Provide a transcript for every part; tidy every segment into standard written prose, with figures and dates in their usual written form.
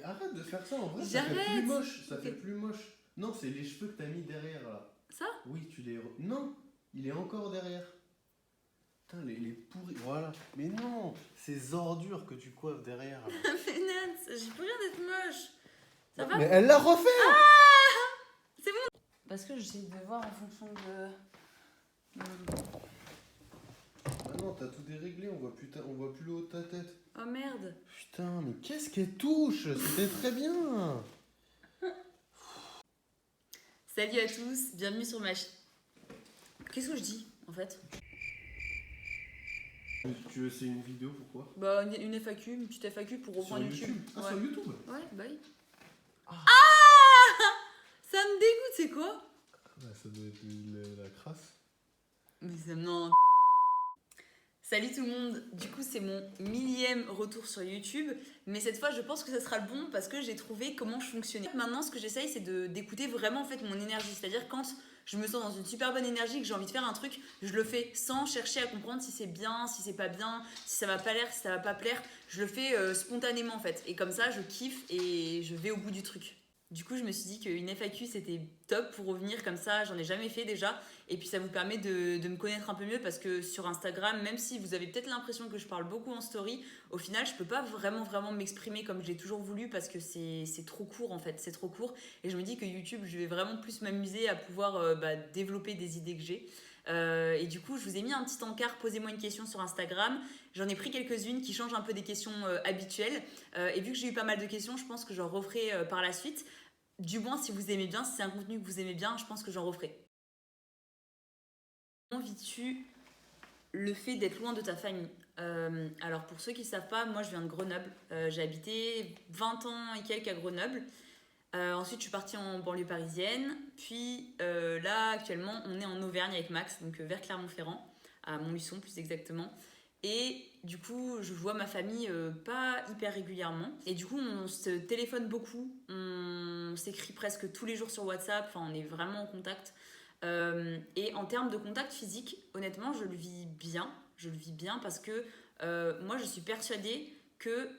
arrête de faire ça, en vrai, ça fait plus J'arrête. moche. Ça Ok. fait plus moche. Non, c'est les cheveux que t'as mis derrière là. Ça? Oui, tu les. Non, il est encore derrière. Putain, les pourris. Voilà. Mais non, ces ordures que tu coiffes derrière là. Mais Nat, j'ai plus rien d'être moche. Ça va? Mais elle l'a refait. C'est bon. Parce que j'essaie de voir en fonction de... Ah non, t'as tout déréglé, on voit plus le haut de ta tête. Oh merde. Putain, mais qu'est-ce qu'elle touche? C'était très bien. Salut à tous, bienvenue sur ma chaîne. Qu'est-ce que je dis en fait? Tu veux, c'est une vidéo, pourquoi? Bah une FAQ, une petite FAQ pour reprendre YouTube. Ah, Ouais. sur YouTube. Ouais, bah oui. Ah. Ça me dégoûte, c'est quoi? Bah, ça doit être la crasse. Mais ça non. Salut tout le monde, du coup c'est mon 1000e retour sur YouTube, mais cette fois je pense que ça sera le bon parce que j'ai trouvé comment je fonctionnais. Maintenant ce que j'essaye c'est d'écouter vraiment en fait mon énergie, c'est-à-dire quand je me sens dans une super bonne énergie, que j'ai envie de faire un truc, je le fais sans chercher à comprendre si c'est bien, si c'est pas bien, si ça va pas l'air, si ça va pas plaire, je le fais spontanément en fait, et comme ça je kiffe et je vais au bout du truc. Du coup, je me suis dit qu'une FAQ c'était top pour revenir comme ça, j'en ai jamais fait déjà. Et puis ça vous permet de me connaître un peu mieux parce que sur Instagram, même si vous avez peut-être l'impression que je parle beaucoup en story, au final, je peux pas vraiment m'exprimer comme j'ai toujours voulu parce que c'est trop court en fait, c'est trop court. Et je me dis que YouTube, je vais vraiment plus m'amuser à pouvoir développer des idées que j'ai. Et du coup, je vous ai mis un petit encart, posez-moi une question sur Instagram. J'en ai pris quelques-unes qui changent un peu des questions habituelles. Et vu que j'ai eu pas mal de questions, je pense que j'en referai par la suite. Du moins, si vous aimez bien, si c'est un contenu que vous aimez bien, je pense que j'en referai. Comment vis-tu le fait d'être loin de ta famille? Alors, pour ceux qui ne savent pas, moi je viens de Grenoble. J'ai habité 20 ans et quelques à Grenoble. Ensuite, je suis partie en banlieue parisienne. Puis là, actuellement, on est en Auvergne avec Max, donc vers Clermont-Ferrand, à Montluçon plus exactement. Et du coup, je vois ma famille pas hyper régulièrement. Et du coup, on se téléphone beaucoup. On s'écrit presque tous les jours sur WhatsApp. Enfin, on est vraiment en contact. Et en termes de contact physique, honnêtement, je le vis bien. Je le vis bien parce que moi, je suis persuadée que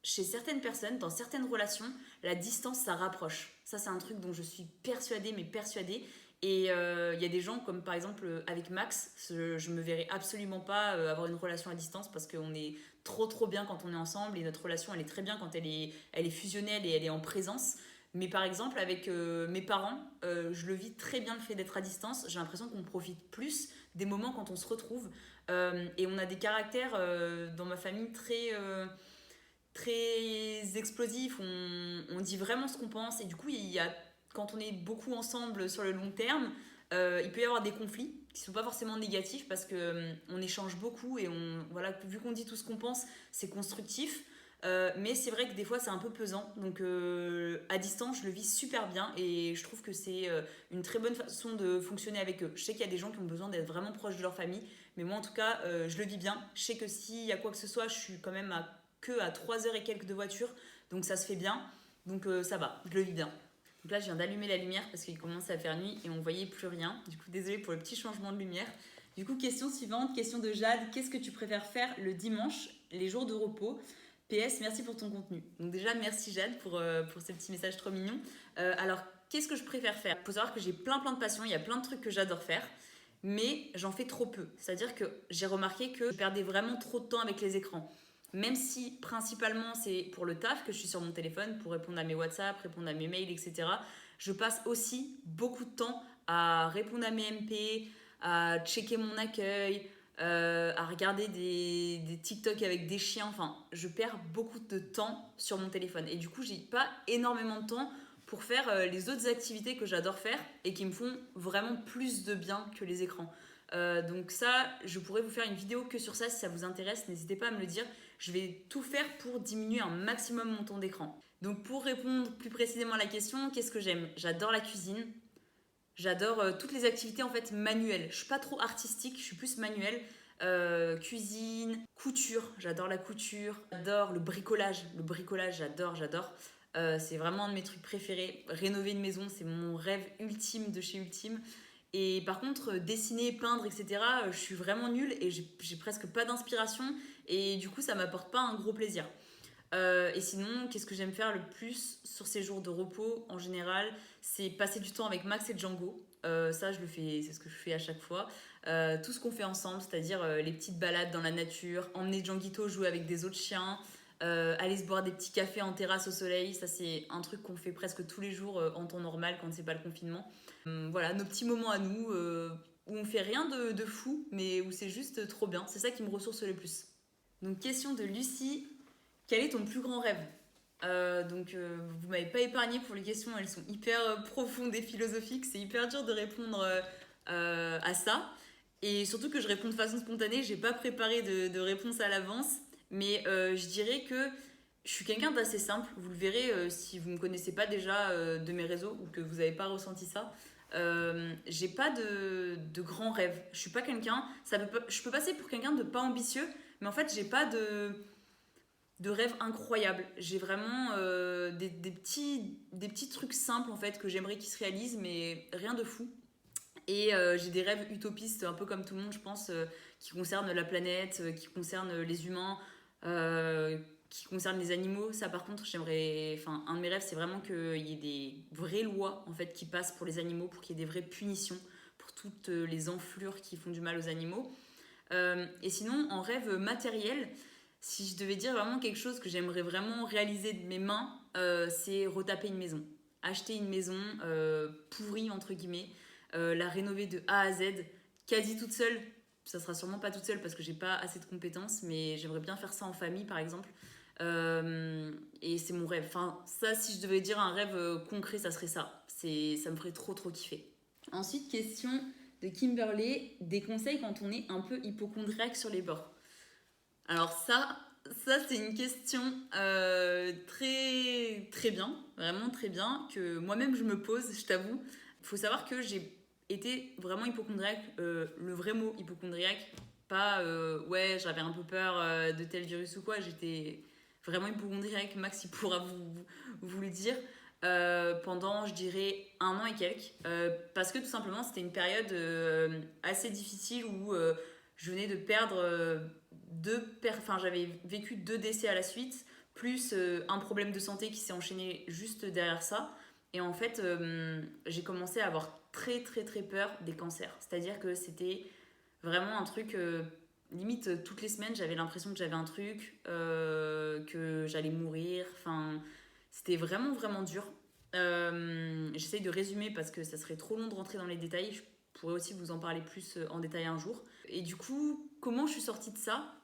chez certaines personnes, dans certaines relations, la distance, ça rapproche. Ça, c'est un truc dont je suis persuadée, mais persuadée. Et il y a des gens comme par exemple avec Max, je me verrais absolument pas avoir une relation à distance parce qu'on est trop bien quand on est ensemble et notre relation elle est très bien quand elle est fusionnelle et elle est en présence. Mais par exemple avec mes parents, je le vis très bien le fait d'être à distance. J'ai l'impression qu'on profite plus des moments quand on se retrouve. Et on a des caractères dans ma famille très explosifs. On dit vraiment ce qu'on pense et du coup quand on est beaucoup ensemble sur le long terme, il peut y avoir des conflits qui sont pas forcément négatifs parce que on échange beaucoup et voilà, vu qu'on dit tout ce qu'on pense, c'est constructif. Mais c'est vrai que des fois c'est un peu pesant, donc à distance je le vis super bien et je trouve que c'est une très bonne façon de fonctionner avec eux. Je sais qu'il y a des gens qui ont besoin d'être vraiment proches de leur famille, mais moi en tout cas je le vis bien. Je sais que s'il y a quoi que ce soit, je suis quand même à 3 heures et quelques de voiture, donc ça se fait bien, donc ça va, je le vis bien. Donc là, je viens d'allumer la lumière parce qu'il commençait à faire nuit et on voyait plus rien. Du coup, désolée pour le petit changement de lumière. Du coup, question suivante, question de Jade. Qu'est-ce que tu préfères faire le dimanche, les jours de repos? PS, merci pour ton contenu. Donc déjà, merci Jade pour ces petits messages trop mignons. Alors, qu'est-ce que je préfère faire? Il faut savoir que j'ai plein de passions, il y a plein de trucs que j'adore faire, mais j'en fais trop peu. C'est-à-dire que j'ai remarqué que je perdais vraiment trop de temps avec les écrans. Même si principalement c'est pour le taf que je suis sur mon téléphone pour répondre à mes WhatsApp, répondre à mes mails, etc. Je passe aussi beaucoup de temps à répondre à mes MP, à checker mon accueil, à regarder des TikTok avec des chiens. Enfin, je perds beaucoup de temps sur mon téléphone. Et du coup, j'ai pas énormément de temps pour faire les autres activités que j'adore faire et qui me font vraiment plus de bien que les écrans. Donc ça, je pourrais vous faire une vidéo que sur ça si ça vous intéresse, n'hésitez pas à me le dire. Je vais tout faire pour diminuer un maximum mon temps d'écran. Donc pour répondre plus précisément à la question, qu'est-ce que j'aime? J'adore la cuisine, j'adore toutes les activités en fait manuelles. Je suis pas trop artistique, je suis plus manuelle. Cuisine, couture, j'adore la couture, j'adore le bricolage. Le bricolage, j'adore. C'est vraiment un de mes trucs préférés. Rénover une maison, c'est mon rêve ultime de chez Ultime. Et par contre, dessiner, peindre, etc., je suis vraiment nulle et j'ai presque pas d'inspiration et du coup, ça m'apporte pas un gros plaisir. Et sinon, qu'est-ce que j'aime faire le plus sur ces jours de repos en général? C'est passer du temps avec Max et Django. Ça, je le fais, c'est ce que je fais à chaque fois. Tout ce qu'on fait ensemble, c'est-à-dire les petites balades dans la nature, emmener Djanguito jouer avec des autres chiens, aller se boire des petits cafés en terrasse au soleil. Ça, c'est un truc qu'on fait presque tous les jours en temps normal quand c'est pas le confinement. Voilà, nos petits moments à nous où on fait rien de fou, mais où c'est juste trop bien. C'est ça qui me ressource le plus. Donc, question de Lucie. Quel est ton plus grand rêve? Vous m'avez pas épargné pour les questions, elles sont hyper profondes et philosophiques, c'est hyper dur de répondre à ça. Et surtout que je réponds de façon spontanée, j'ai pas préparé de réponse à l'avance, mais je dirais que je suis quelqu'un d'assez simple. Vous le verrez si vous me connaissez pas déjà de mes réseaux ou que vous avez pas ressenti ça. J'ai pas de grands rêves. Je suis pas quelqu'un. Je peux passer pour quelqu'un de pas ambitieux, mais en fait, j'ai pas de rêves incroyables. J'ai vraiment des petits trucs simples en fait que j'aimerais qu'ils se réalisent, mais rien de fou. Et j'ai des rêves utopistes, un peu comme tout le monde, je pense, qui concernent la planète, qui concernent les humains, qui concernent les animaux. Ça, par contre, j'aimerais. Enfin, un de mes rêves, c'est vraiment qu'il y ait des vraies lois en fait qui passent pour les animaux, pour qu'il y ait des vraies punitions pour toutes les enflures qui font du mal aux animaux. Et sinon, en rêve matériel, si je devais dire vraiment quelque chose que j'aimerais vraiment réaliser de mes mains, c'est retaper une maison. Acheter une maison pourrie, entre guillemets, la rénover de A à Z, quasi toute seule. Ça sera sûrement pas toute seule parce que j'ai pas assez de compétences, mais j'aimerais bien faire ça en famille, par exemple. Et c'est mon rêve. Enfin, ça, si je devais dire un rêve concret, ça serait ça. Ça me ferait trop, trop kiffer. Ensuite, question de Kimberley, des conseils quand on est un peu hypocondriaque sur les bords. Alors ça c'est une question très, très bien, vraiment très bien, que moi-même je me pose, je t'avoue. Il faut savoir que j'ai été vraiment hypocondriaque, le vrai mot hypocondriaque, pas ouais j'avais un peu peur de tel virus ou quoi, j'étais vraiment hypocondriaque, Max il pourra vous le dire, pendant je dirais 1 an et quelques, parce que tout simplement c'était une période assez difficile où je venais de perdre j'avais vécu 2 décès à la suite, plus un problème de santé qui s'est enchaîné juste derrière ça. Et en fait, j'ai commencé à avoir très très très peur des cancers. C'est-à-dire que c'était vraiment un truc, limite toutes les semaines, j'avais l'impression que j'avais un truc, que j'allais mourir. Enfin, c'était vraiment vraiment dur. J'essaye de résumer parce que ça serait trop long de rentrer dans les détails. Je pourrais aussi vous en parler plus en détail un jour. Et du coup, comment je suis sortie de ça?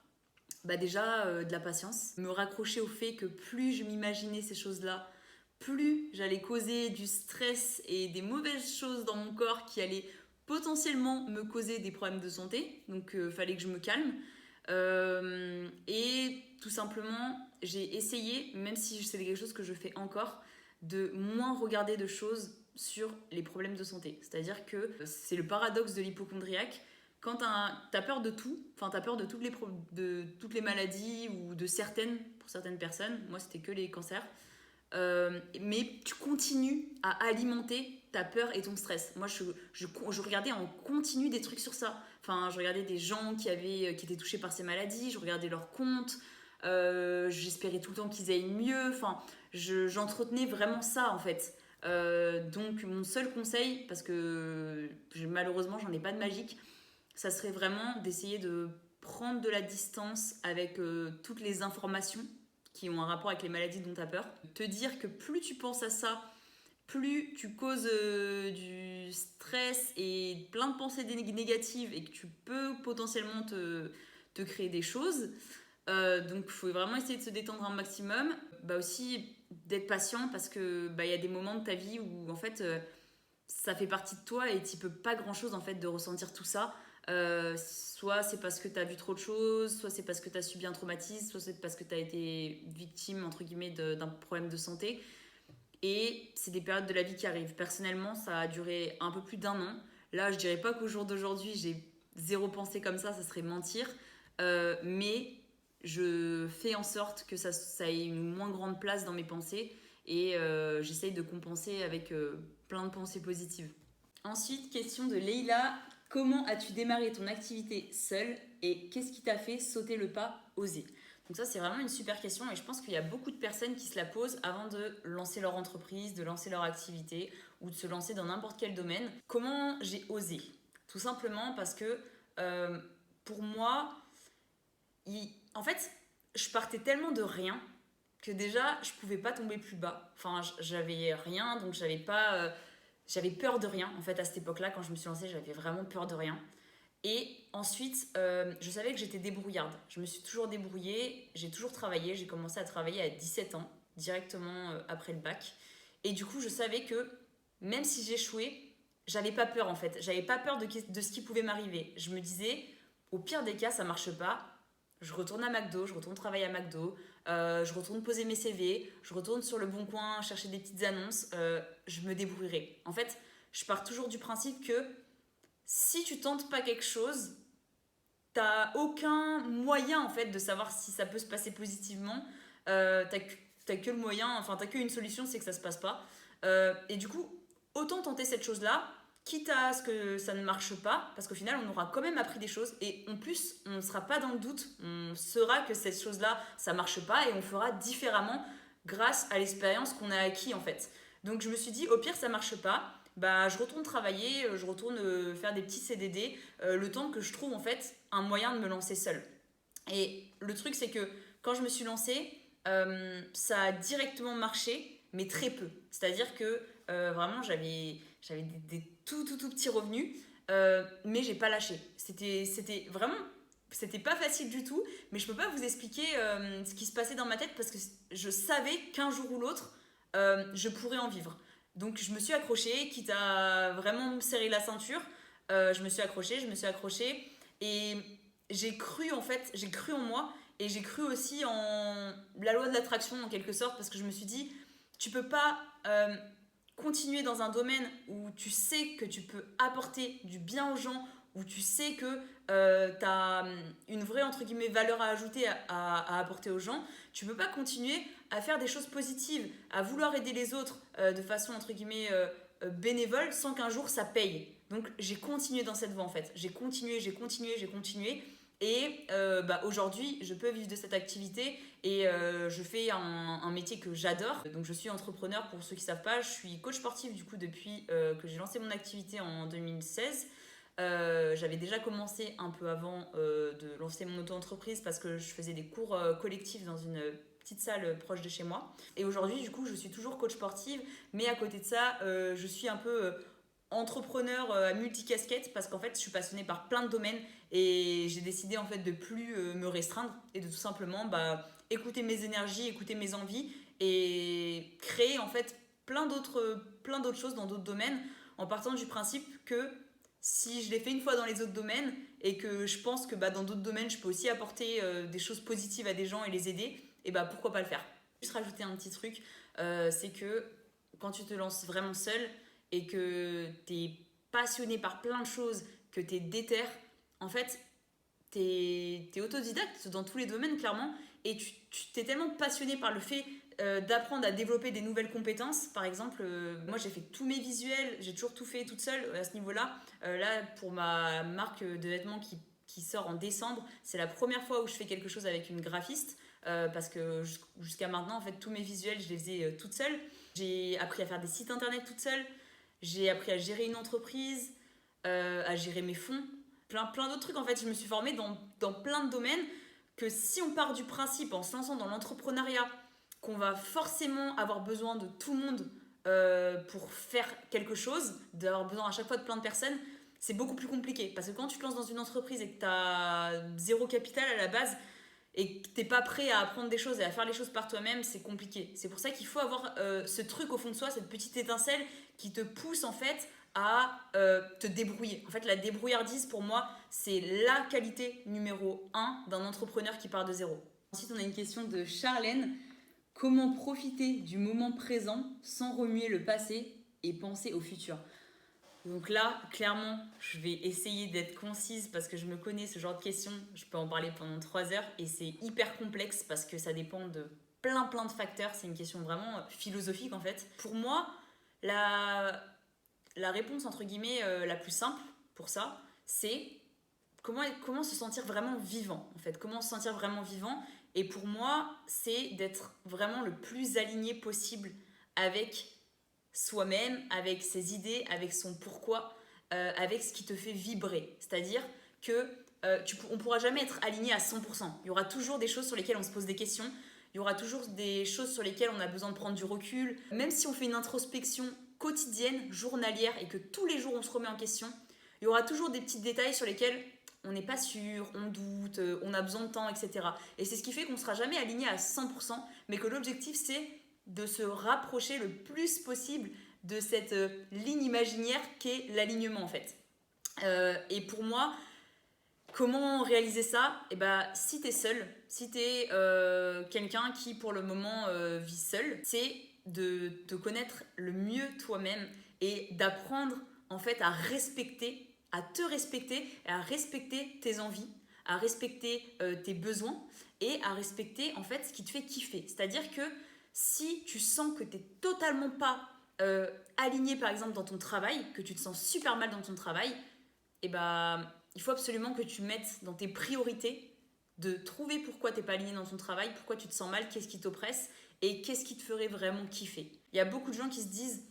Bah déjà, de la patience. Me raccrocher au fait que plus je m'imaginais ces choses-là, plus j'allais causer du stress et des mauvaises choses dans mon corps qui allaient potentiellement me causer des problèmes de santé. Donc, fallait que je me calme. Et tout simplement, j'ai essayé, même si c'est quelque chose que je fais encore, de moins regarder de choses sur les problèmes de santé. C'est-à-dire que c'est le paradoxe de l'hypocondriaque. Quand t'as peur de tout, enfin t'as peur de toutes les maladies ou de certaines, pour certaines personnes, moi c'était que les cancers, mais tu continues à alimenter ta peur et ton stress. Moi je regardais en continu des trucs sur ça. Enfin je regardais des gens qui étaient touchés par ces maladies, je regardais leurs comptes, j'espérais tout le temps qu'ils aillent mieux. Enfin j'entretenais vraiment ça en fait. Donc mon seul conseil, parce que malheureusement j'en ai pas de magique, ça serait vraiment d'essayer de prendre de la distance avec toutes les informations qui ont un rapport avec les maladies dont tu as peur. Te dire que plus tu penses à ça, plus tu causes du stress et plein de pensées négatives et que tu peux potentiellement te créer des choses. Donc il faut vraiment essayer de se détendre un maximum. Bah aussi d'être patient parce que bah, y a des moments de ta vie où en fait ça fait partie de toi et tu peux pas grand chose en fait de ressentir tout ça. Soit c'est parce que tu as vu trop de choses, soit c'est parce que tu as subi un traumatisme, soit c'est parce que tu as été victime entre guillemets d'un problème de santé. Et c'est des périodes de la vie qui arrivent. Personnellement, ça a duré un peu plus d'1 an. Là, je dirais pas qu'au jour d'aujourd'hui, j'ai zéro pensée comme ça serait mentir. Mais je fais en sorte que ça ait une moins grande place dans mes pensées et j'essaye de compenser avec plein de pensées positives. Ensuite, question de Leïla. Comment as-tu démarré ton activité seule et qu'est-ce qui t'a fait sauter le pas, oser? Donc ça, c'est vraiment une super question et je pense qu'il y a beaucoup de personnes qui se la posent avant de lancer leur entreprise, de lancer leur activité ou de se lancer dans n'importe quel domaine. Comment j'ai osé? Tout simplement parce que pour moi, en fait, je partais tellement de rien que déjà, je pouvais pas tomber plus bas. Enfin, j'avais rien, donc j'avais peur de rien. En fait, à cette époque-là, quand je me suis lancée, j'avais vraiment peur de rien. Et ensuite, je savais que j'étais débrouillarde. Je me suis toujours débrouillée, j'ai toujours travaillé. J'ai commencé à travailler à 17 ans, directement après le bac. Et du coup, je savais que même si j'échouais, j'avais pas peur en fait. J'avais pas peur de ce qui pouvait m'arriver. Je me disais, au pire des cas, ça marche pas. Je retourne à McDo, je retourne travailler à McDo, je retourne poser mes CV, je retourne sur le Bon Coin chercher des petites annonces, je me débrouillerai. En fait, je pars toujours du principe que si tu tentes pas quelque chose, t'as aucun moyen en fait de savoir si ça peut se passer positivement. T'as que le moyen, enfin t'as qu'une solution, c'est que ça se passe pas. Et du coup, autant tenter cette chose-là, quitte à ce que ça ne marche pas, parce qu'au final, on aura quand même appris des choses et en plus, on ne sera pas dans le doute. On saura que cette chose-là, ça marche pas et on fera différemment grâce à l'expérience qu'on a acquis en fait. Donc je me suis dit, au pire, ça marche pas. Bah, je retourne travailler, je retourne faire des petits CDD, le temps que je trouve en fait un moyen de me lancer seule. Et le truc, c'est que quand je me suis lancée, ça a directement marché, mais très peu. C'est-à-dire que vraiment, j'avais des tout petits revenus, mais j'ai pas lâché. C'était vraiment. C'était pas facile du tout, mais je peux pas vous expliquer ce qui se passait dans ma tête parce que je savais qu'un jour ou l'autre, je pourrais en vivre. Donc je me suis accrochée, quitte à vraiment me serrer la ceinture. Je me suis accrochée et j'ai cru en fait, j'ai cru en moi et j'ai cru aussi en la loi de l'attraction en quelque sorte parce que je me suis dit, tu peux pas continuer dans un domaine où tu sais que tu peux apporter du bien aux gens, où tu sais que tu as une vraie entre guillemets valeur à ajouter à apporter aux gens, tu peux pas continuer à faire des choses positives, à vouloir aider les autres de façon entre guillemets bénévole sans qu'un jour ça paye. Donc j'ai continué dans cette voie en fait. J'ai continué. Et bah, aujourd'hui, je peux vivre de cette activité et je fais un métier que j'adore. Donc je suis entrepreneur pour ceux qui ne savent pas. Je suis coach sportif du coup depuis que j'ai lancé mon activité en 2016. J'avais déjà commencé un peu avant de lancer mon auto-entreprise parce que je faisais des cours collectifs dans une petite salle proche de chez moi. Et aujourd'hui, du coup, je suis toujours coach sportive, mais à côté de ça, je suis un peu entrepreneur à multicasquette parce qu'en fait, je suis passionnée par plein de domaines et j'ai décidé en fait de plus me restreindre et de tout simplement écouter mes énergies, écouter mes envies et créer en fait plein d'autres choses dans d'autres domaines en partant du principe que si je l'ai fait une fois dans les autres domaines et que je pense que dans d'autres domaines je peux aussi apporter des choses positives à des gens et les aider, et pourquoi pas le faire. Juste rajouter un petit truc, c'est que quand tu te lances vraiment seul et que tu es passionné par plein de choses, que tu es déter, en fait tu es autodidacte dans tous les domaines clairement et tu t'es tellement passionné par le fait d'apprendre à développer des nouvelles compétences. Par exemple, moi j'ai fait tous mes visuels, j'ai toujours tout fait toute seule à ce niveau-là. Là, pour ma marque de vêtements qui sort en décembre, c'est la première fois où je fais quelque chose avec une graphiste parce que jusqu'à maintenant, en fait, tous mes visuels, je les faisais toute seule. J'ai appris à faire des sites internet toute seule, j'ai appris à gérer une entreprise, à gérer mes fonds, plein d'autres trucs. En fait, je me suis formée dans plein de domaines que si on part du principe en se lançant dans l'entrepreneuriat qu'on va forcément avoir besoin de tout le monde pour faire quelque chose, d'avoir besoin à chaque fois de plein de personnes, c'est beaucoup plus compliqué. Parce que quand tu te lances dans une entreprise et que tu as zéro capital à la base et que tu n'es pas prêt à apprendre des choses et à faire les choses par toi-même, c'est compliqué. C'est pour ça qu'il faut avoir ce truc au fond de soi, cette petite étincelle qui te pousse en fait à te débrouiller. En fait, la débrouillardise, pour moi, c'est la qualité numéro 1 d'un entrepreneur qui part de zéro. Ensuite, on a une question de Charlène. Comment profiter du moment présent sans remuer le passé et penser au futur? Donc là, clairement, je vais essayer d'être concise parce que je me connais ce genre de questions. Je peux en parler pendant 3 heures et c'est hyper complexe parce que ça dépend de plein de facteurs. C'est une question vraiment philosophique en fait. Pour moi, la réponse entre guillemets la plus simple pour ça, c'est comment se sentir vraiment vivant en fait. Comment se sentir vraiment vivant. Et pour moi, c'est d'être vraiment le plus aligné possible avec soi-même, avec ses idées, avec son pourquoi, avec ce qui te fait vibrer. C'est-à-dire que on ne pourra jamais être aligné à 100%. Il y aura toujours des choses sur lesquelles on se pose des questions. Il y aura toujours des choses sur lesquelles on a besoin de prendre du recul. Même si on fait une introspection quotidienne, journalière, et que tous les jours on se remet en question, il y aura toujours des petits détails sur lesquels on n'est pas sûr, on doute, on a besoin de temps, etc. Et c'est ce qui fait qu'on ne sera jamais aligné à 100%, mais que l'objectif c'est de se rapprocher le plus possible de cette ligne imaginaire qu'est l'alignement en fait. Et pour moi, comment réaliser ça? Et ben, si t'es seul, si t'es quelqu'un qui pour le moment vit seul, c'est de te connaître le mieux toi-même et d'apprendre en fait à respecter, à te respecter et à respecter tes envies, à respecter tes besoins et à respecter en fait ce qui te fait kiffer. C'est-à-dire que si tu sens que t'es totalement pas aligné par exemple dans ton travail, que tu te sens super mal dans ton travail, et ben il faut absolument que tu mettes dans tes priorités de trouver pourquoi tu n'es pas aligné dans ton travail, pourquoi tu te sens mal, qu'est-ce qui t'oppresse et qu'est-ce qui te ferait vraiment kiffer. Il y a beaucoup de gens qui se disent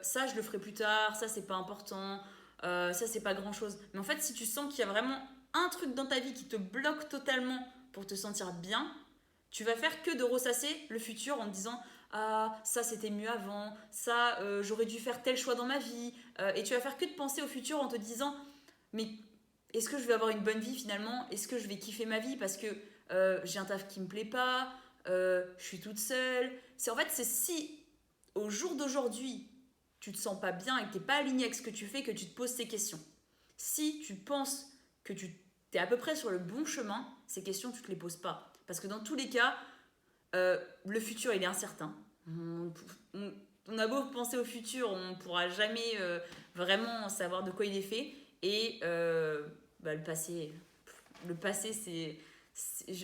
ça je le ferai plus tard, ça c'est pas important, ça c'est pas grand chose. Mais en fait, si tu sens qu'il y a vraiment un truc dans ta vie qui te bloque totalement pour te sentir bien, tu vas faire que de ressasser le futur en te disant ah ça c'était mieux avant, ça j'aurais dû faire tel choix dans ma vie, et tu vas faire que de penser au futur en te disant mais est-ce que je vais avoir une bonne vie finalement? Est-ce que je vais kiffer ma vie parce que j'ai un taf qui me plaît pas, je suis toute seule? En fait, c'est si au jour d'aujourd'hui tu te sens pas bien et que t'es pas aligné avec ce que tu fais que tu te poses ces questions. Si tu penses que tu es à peu près sur le bon chemin, ces questions tu te les poses pas. Parce que dans tous les cas, le futur il est incertain. On a beau penser au futur, on ne pourra jamais vraiment savoir de quoi il est fait. Et le passé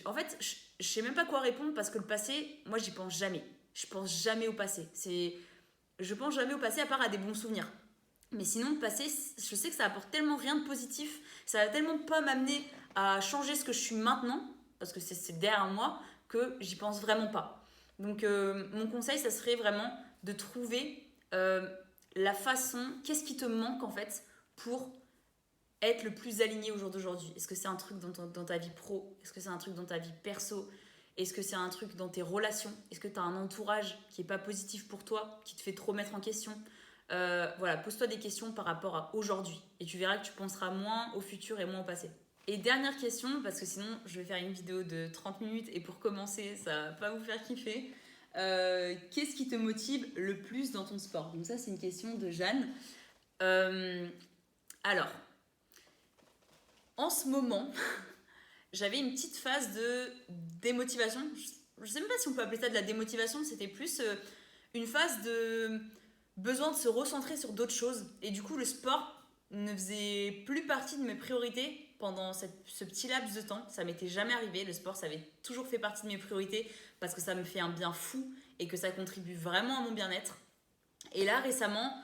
en fait, je sais même pas quoi répondre parce que le passé, moi j'y pense jamais. Je pense jamais au passé. Je pense jamais au passé à part à des bons souvenirs. Mais sinon, le passé, je sais que ça apporte tellement rien de positif, ça va tellement pas m'amener à changer ce que je suis maintenant, parce que c'est derrière moi, que j'y pense vraiment pas. Donc, mon conseil, ça serait vraiment de trouver la façon, qu'est-ce qui te manque en fait pour être le plus aligné au jour d'aujourd'hui. Est-ce que c'est un truc dans ta vie pro? Est-ce que c'est un truc dans ta vie perso? Est-ce que c'est un truc dans tes relations? Est-ce que tu as un entourage qui n'est pas positif pour toi, qui te fait trop mettre en question? Voilà, pose-toi des questions par rapport à aujourd'hui. Et tu verras que tu penseras moins au futur et moins au passé. Et dernière question, parce que sinon je vais faire une vidéo de 30 minutes et pour commencer, ça va pas vous faire kiffer. Qu'est-ce qui te motive le plus dans ton sport? Donc ça, c'est une question de Jeanne. Alors, en ce moment, j'avais une petite phase de démotivation. Je ne sais même pas si on peut appeler ça de la démotivation, c'était plus une phase de besoin de se recentrer sur d'autres choses. Et du coup, le sport ne faisait plus partie de mes priorités pendant ce petit laps de temps. Ça m'était jamais arrivé. Le sport, ça avait toujours fait partie de mes priorités parce que ça me fait un bien fou et que ça contribue vraiment à mon bien-être. Et là, récemment,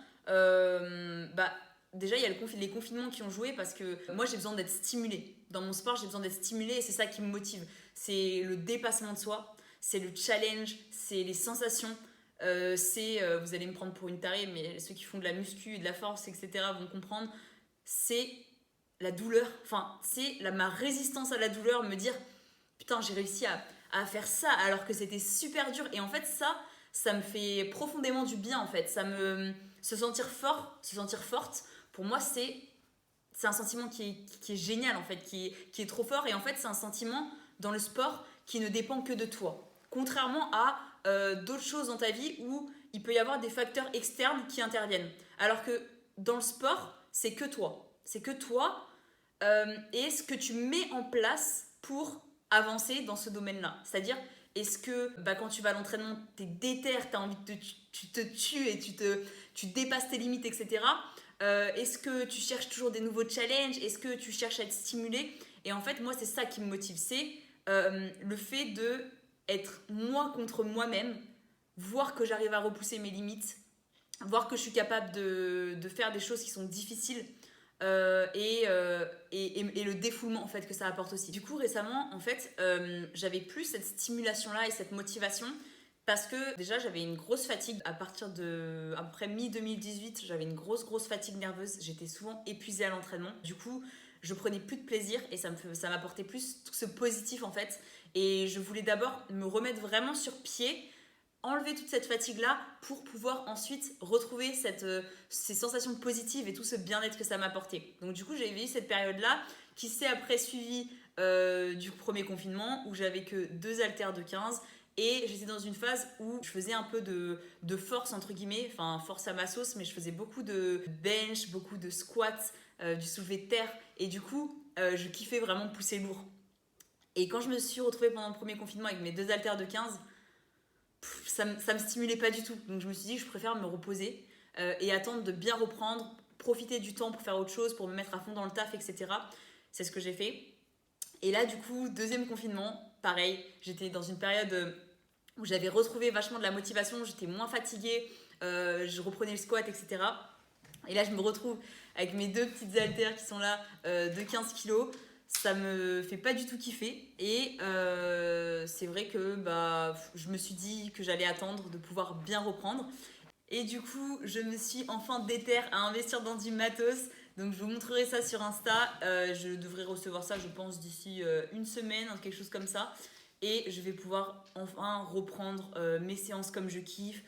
déjà, il y a les confinements qui ont joué parce que moi, j'ai besoin d'être stimulée. Dans mon sport, j'ai besoin d'être stimulée et c'est ça qui me motive. C'est le dépassement de soi, c'est le challenge, c'est les sensations. Vous allez me prendre pour une tarée, mais ceux qui font de la muscu, de la force, etc. vont comprendre. C'est la douleur. Enfin, c'est ma résistance à la douleur, me dire putain, j'ai réussi à faire ça alors que c'était super dur. Et en fait, ça me fait profondément du bien en fait. Se sentir fort, se sentir forte, pour moi, c'est un sentiment qui est génial en fait, qui est trop fort. Et en fait, c'est un sentiment dans le sport qui ne dépend que de toi. Contrairement à d'autres choses dans ta vie où il peut y avoir des facteurs externes qui interviennent. Alors que dans le sport, c'est que toi. C'est que toi et ce que tu mets en place pour avancer dans ce domaine-là. C'est-à-dire, est-ce que quand tu vas à l'entraînement, t'es déter, t'as envie tu te tues et tu dépasses tes limites, etc. Est-ce que tu cherches toujours des nouveaux challenges? Est-ce que tu cherches à être stimulé? Et en fait, moi, c'est ça qui me motive. C'est le fait d'être moi contre moi-même, voir que j'arrive à repousser mes limites, voir que je suis capable de faire des choses qui sont difficiles et le défoulement en fait que ça apporte aussi. Du coup récemment en fait j'avais plus cette stimulation là et cette motivation parce que déjà j'avais une grosse fatigue à partir de après mi-2018, j'avais une grosse fatigue nerveuse, j'étais souvent épuisée à l'entraînement. Du coup je prenais plus de plaisir et ça m'apportait plus tout ce positif en fait. Et je voulais d'abord me remettre vraiment sur pied, enlever toute cette fatigue-là pour pouvoir ensuite retrouver ces sensations positives et tout ce bien-être que ça m'apportait. Donc du coup, j'ai vécu cette période-là qui s'est après suivie du premier confinement où j'avais que 2 haltères de 15 et j'étais dans une phase où je faisais un peu de force entre guillemets, enfin force à ma sauce, mais je faisais beaucoup de bench, beaucoup de squats, du soulevé de terre et du coup, je kiffais vraiment pousser lourd. Et quand je me suis retrouvée pendant le premier confinement avec mes 2 haltères de 15, ça me stimulait pas du tout. Donc je me suis dit que je préfère me reposer et attendre de bien reprendre, profiter du temps pour faire autre chose, pour me mettre à fond dans le taf, etc. C'est ce que j'ai fait. Et là, du coup, deuxième confinement, pareil, j'étais dans une période où j'avais retrouvé vachement de la motivation, j'étais moins fatiguée, je reprenais le squat, etc. Et là, je me retrouve avec mes 2 petites haltères qui sont là de 15 kilos. Ça me fait pas du tout kiffer. Et c'est vrai que je me suis dit que j'allais attendre de pouvoir bien reprendre. Et du coup, je me suis enfin déterre à investir dans du matos. Donc, je vous montrerai ça sur Insta. Je devrais recevoir ça, je pense, d'ici une semaine, quelque chose comme ça. Et je vais pouvoir enfin reprendre mes séances comme je kiffe.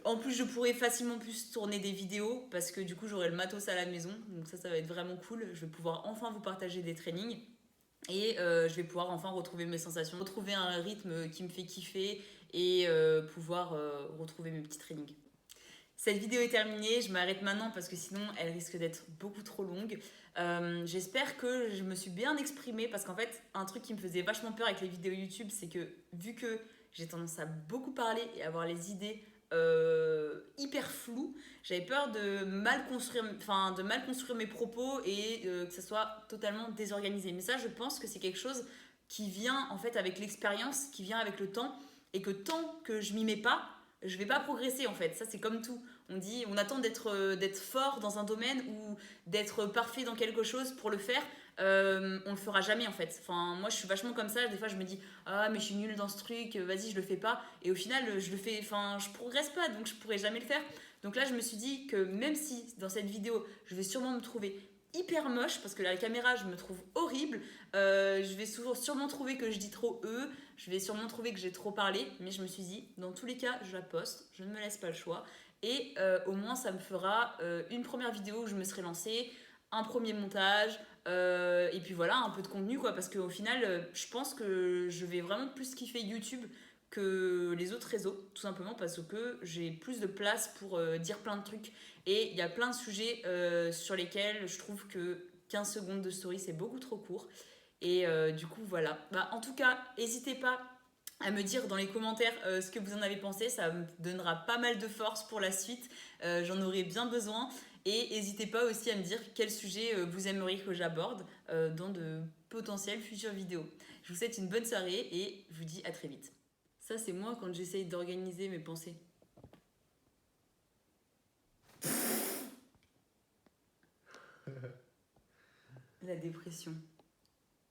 En plus, je pourrais facilement plus tourner des vidéos parce que du coup, j'aurai le matos à la maison. Donc ça va être vraiment cool. Je vais pouvoir enfin vous partager des trainings et je vais pouvoir enfin retrouver mes sensations, retrouver un rythme qui me fait kiffer et pouvoir retrouver mes petits trainings. Cette vidéo est terminée, je m'arrête maintenant parce que sinon elle risque d'être beaucoup trop longue. J'espère que je me suis bien exprimée parce qu'en fait, un truc qui me faisait vachement peur avec les vidéos YouTube, c'est que vu que j'ai tendance à beaucoup parler et avoir les idées hyper floues, j'avais peur de mal construire mes propos et que ça soit totalement désorganisé. Mais ça, je pense que c'est quelque chose qui vient en fait avec l'expérience, qui vient avec le temps et que tant que je m'y mets pas, je vais pas progresser en fait. Ça, c'est comme tout. On attend d'être fort dans un domaine ou d'être parfait dans quelque chose pour le faire. On le fera jamais en fait. Enfin, moi, je suis vachement comme ça. Des fois, je me dis ah mais je suis nulle dans ce truc. Vas-y, je le fais pas. Et au final, je le fais. Enfin, je progresse pas, donc je pourrai jamais le faire. Donc là, je me suis dit que même si dans cette vidéo, je vais sûrement me trouver hyper moche parce que la caméra, je me trouve horrible. Je vais sûrement trouver que je dis trop je vais sûrement trouver que j'ai trop parlé, mais je me suis dit, dans tous les cas, je la poste, je ne me laisse pas le choix. Et au moins, ça me fera une première vidéo où je me serai lancée, un premier montage, et puis voilà, un peu de contenu, quoi. Parce qu'au final, je pense que je vais vraiment plus kiffer YouTube que les autres réseaux, tout simplement parce que j'ai plus de place pour dire plein de trucs. Et il y a plein de sujets sur lesquels je trouve que 15 secondes de story, c'est beaucoup trop court. Et du coup, voilà. En tout cas, n'hésitez pas à me dire dans les commentaires ce que vous en avez pensé. Ça me donnera pas mal de force pour la suite. J'en aurai bien besoin. Et n'hésitez pas aussi à me dire quel sujet vous aimeriez que j'aborde dans de potentielles futures vidéos. Je vous souhaite une bonne soirée et je vous dis à très vite. Ça, c'est moi quand j'essaye d'organiser mes pensées. La dépression.